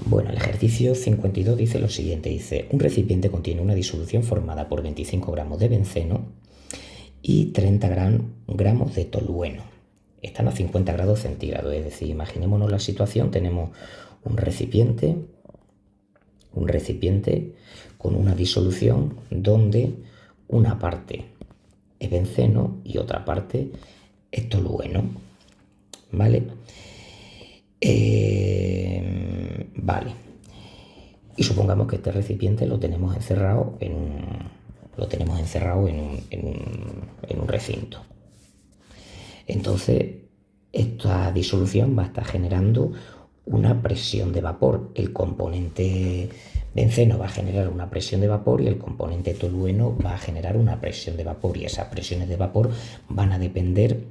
Bueno, el ejercicio 52 dice lo siguiente, dice, un recipiente contiene una disolución formada por 25 gramos de benceno y 30 gramos de tolueno. Están a 50 grados centígrados, es decir, imaginémonos la situación, tenemos un recipiente con una disolución donde una parte es benceno y otra parte es tolueno, ¿vale? Vale. Y supongamos que este recipiente lo tenemos encerrado en un recinto. Entonces, esta disolución va a estar generando una presión de vapor. El componente benceno va a generar una presión de vapor y el componente tolueno va a generar una presión de vapor. Y esas presiones de vapor van a depender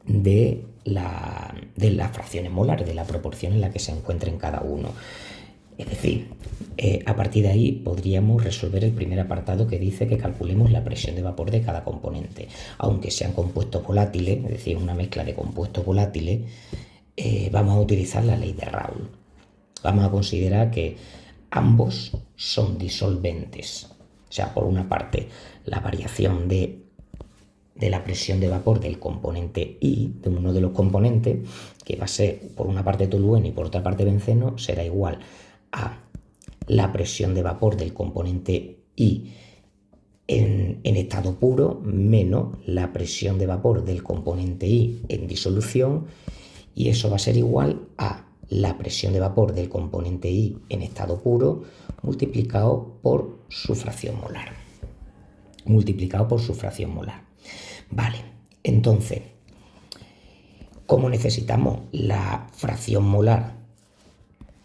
de las fracciones molares, de la proporción en la que se encuentren cada uno. Es decir, a partir de ahí podríamos resolver el primer apartado que dice que calculemos la presión de vapor de cada componente. Aunque sean compuestos volátiles, es decir, una mezcla de compuestos volátiles, vamos a utilizar la ley de Raoult. Vamos a considerar que ambos son disolventes. O sea, por una parte, la variación de la presión de vapor del componente I, de uno de los componentes, que va a ser por una parte tolueno y por otra parte benceno, será igual a la presión de vapor del componente I en estado puro menos la presión de vapor del componente I en disolución, y eso va a ser igual a la presión de vapor del componente I en estado puro multiplicado por su fracción molar. Vale, entonces, como necesitamos la fracción molar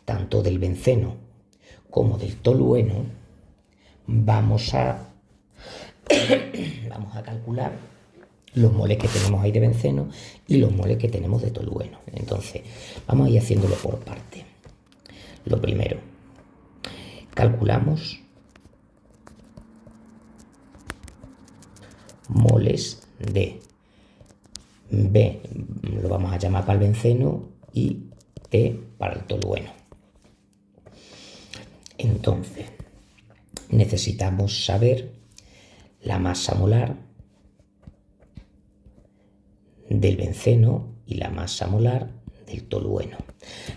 tanto del benceno como del tolueno, vamos a calcular los moles que tenemos ahí de benceno y los moles que tenemos de tolueno. Entonces, vamos a ir haciéndolo por partes. Lo primero, calculamos moles de B, lo vamos a llamar para el benceno, y T para el tolueno. Entonces, necesitamos saber la masa molar del benceno y la masa molar del tolueno.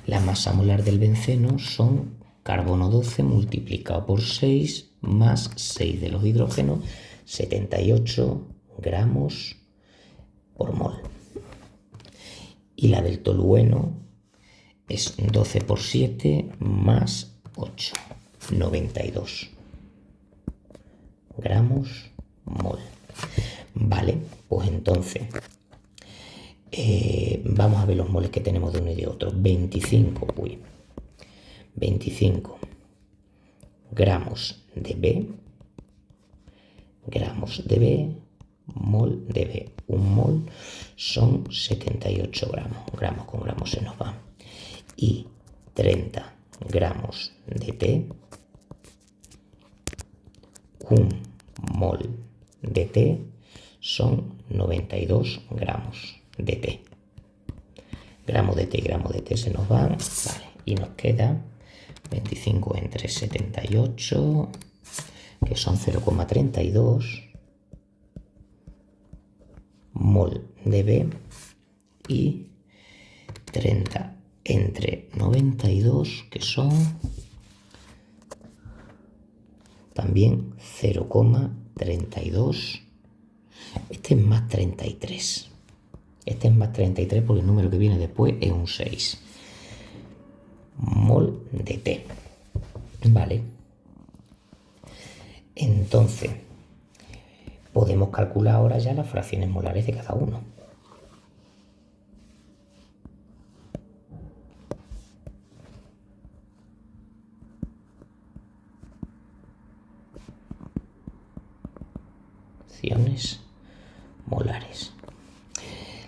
La masa molar del benceno son carbono 12 multiplicado por 6 más 6 de los hidrógenos, 78 gramos por mol. Y la del tolueno es 12 por 7 más 8, 92 gramos mol. Vale, pues entonces vamos a ver los moles que tenemos de uno y de otro. 25 gramos de B, mol de B. Un mol son 78 gramos. Gramos con gramos se nos va. Y 30 gramos de T. Un mol de T son 92 gramos de T. Gramos de T se nos van. Vale, y nos queda 25 entre 78, que son 0,32 mol de B, y 30 entre 92, que son también 0,32. Este es más 33. Este es más 33 porque el número que viene después es un 6. Mol de T. Vale. Entonces, podemos calcular ahora ya las fracciones molares de cada uno. Fracciones molares.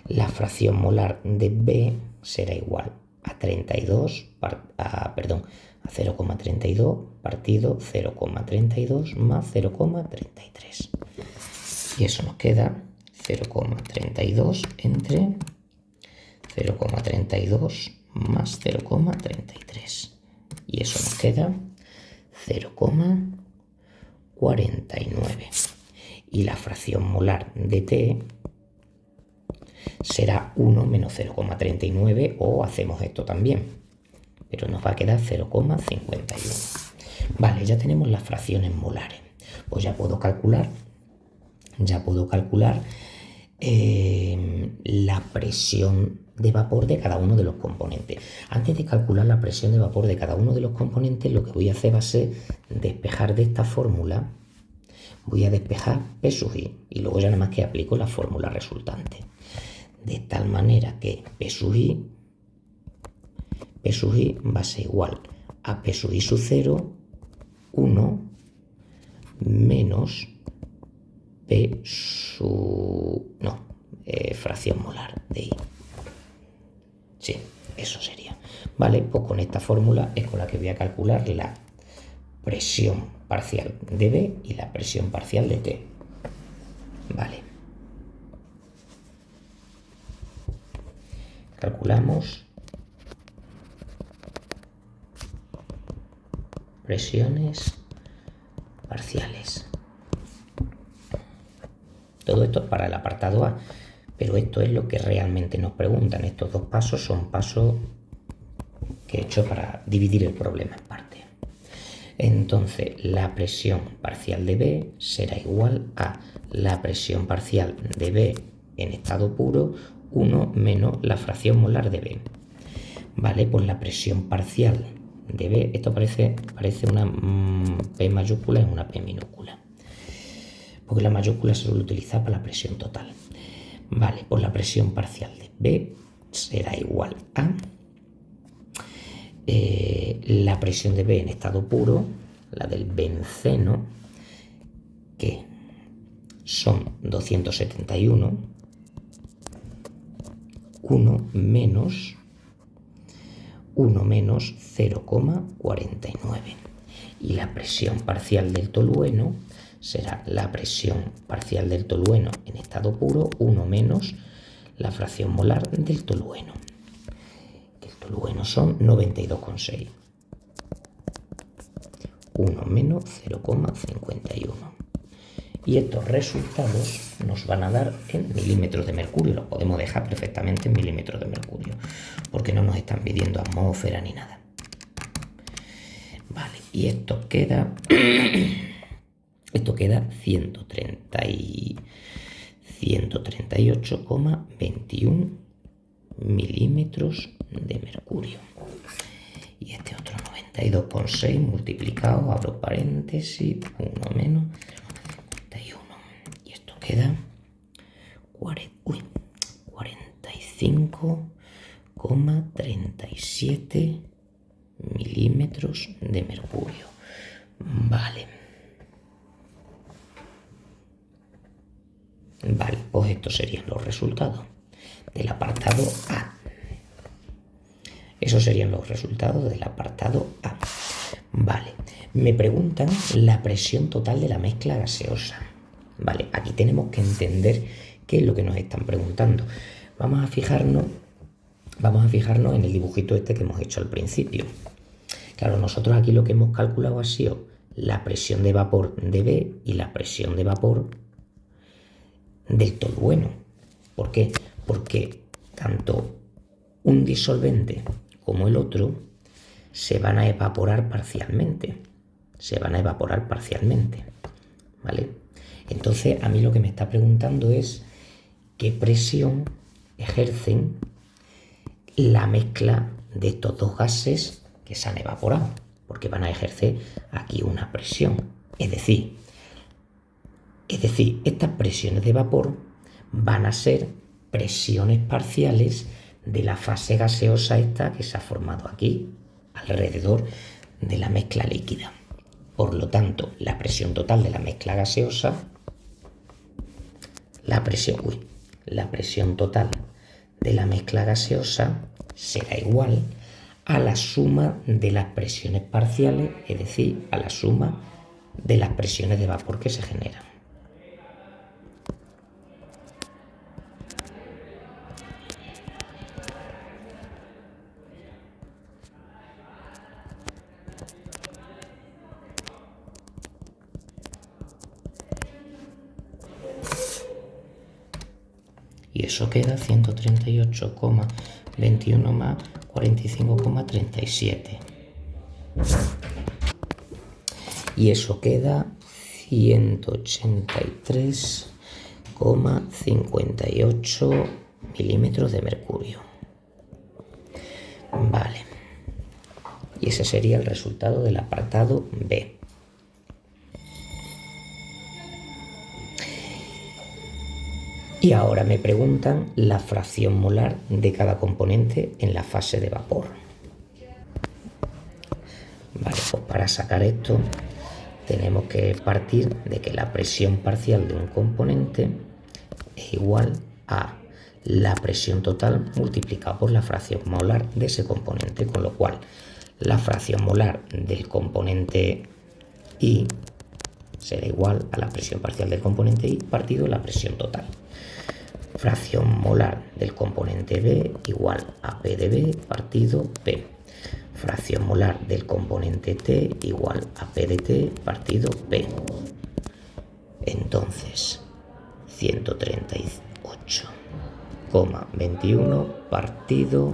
La fracción molar de B será igual a 32, a 0,32 partido 0,32 más 0,33. Y eso nos queda 0,32 entre 0,32 más 0,33. Y eso nos queda 0,49. Y la fracción molar de T será 1 menos 0,39, o hacemos esto también, pero nos va a quedar 0,51. Vale, ya tenemos las fracciones molares. Pues ya puedo calcular la presión de vapor de cada uno de los componentes. Antes de calcular la presión de vapor de cada uno de los componentes, lo que voy a hacer va a ser despejar de esta fórmula. Voy a despejar P sub i y luego ya nada más que aplico la fórmula resultante. De tal manera que P sub i va a ser igual a P sub i sub 0, 1 menos P sub... fracción molar de I. Sí, eso sería. Vale, pues con esta fórmula es con la que voy a calcular la presión parcial de B y la presión parcial de T. Vale. Calculamos presiones parciales. Todo esto es para el apartado A, pero esto es lo que realmente nos preguntan. Estos dos pasos son pasos que he hecho para dividir el problema en parte. Entonces, la presión parcial de B será igual a la presión parcial de B en estado puro, 1 menos la fracción molar de B. Vale, pues la presión parcial de B, esto parece una P mayúscula en una P minúscula, porque la mayúscula se suele utilizar para la presión total. Vale, pues la presión parcial de B será igual a la presión de B en estado puro, la del benceno, que son 271, 1 menos 0,49. Y la presión parcial del tolueno será la presión parcial del tolueno en estado puro, 1 menos la fracción molar del tolueno. El tolueno son 92,6. 1 menos 0,51. Y estos resultados nos van a dar en milímetros de mercurio. Los podemos dejar perfectamente en milímetros de mercurio, porque no nos están pidiendo atmósfera ni nada. Vale, y esto queda 138,21 milímetros de mercurio. Y este otro 92,6 multiplicado, abro paréntesis, 1 menos 51. Y esto queda 45,37 milímetros de mercurio. Vale. Vale, pues estos serían los resultados del apartado A. Esos serían los resultados del apartado A. Vale, me preguntan la presión total de la mezcla gaseosa. Vale, aquí tenemos que entender qué es lo que nos están preguntando. Vamos a fijarnos en el dibujito este que hemos hecho al principio. Claro, nosotros aquí lo que hemos calculado ha sido la presión de vapor de B y la presión de vapor del tolueno. ¿Por qué? Porque tanto un disolvente como el otro se van a evaporar parcialmente. ¿Vale? Entonces, a mí lo que me está preguntando es qué presión ejercen la mezcla de estos dos gases que se han evaporado, porque van a ejercer aquí una presión. Es decir, estas presiones de vapor van a ser presiones parciales de la fase gaseosa esta que se ha formado aquí, alrededor de la mezcla líquida. Por lo tanto, la presión total de la mezcla gaseosa, la presión total de la mezcla gaseosa será igual a la suma de las presiones parciales, es decir, a la suma de las presiones de vapor que se generan. eso queda 138,21 más 45,37. Y eso queda 183,58 milímetros de mercurio. Vale. Y ese sería el resultado del apartado B. Y ahora me preguntan la fracción molar de cada componente en la fase de vapor. Vale, pues para sacar esto tenemos que partir de que la presión parcial de un componente es igual a la presión total multiplicada por la fracción molar de ese componente, con lo cual la fracción molar del componente I será igual a la presión parcial del componente I partido la presión total. Fracción molar del componente B igual a P de B partido P. Fracción molar del componente T igual a P de T partido P. Entonces, 138,21 partido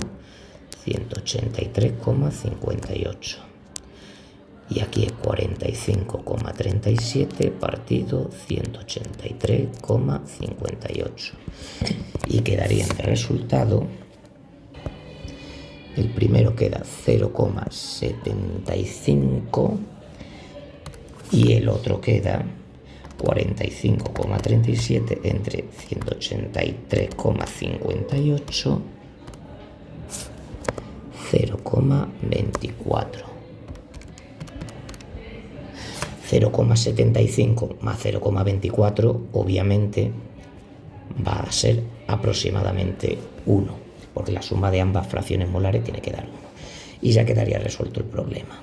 183,58. Y aquí es 45,37 partido 183,58. Y quedaría de resultado, el primero queda 0,75 y el otro queda 45,37 entre 183,58, 0,24. 0,75 más 0,24 obviamente va a ser aproximadamente 1, porque la suma de ambas fracciones molares tiene que dar 1. Y ya quedaría resuelto el problema.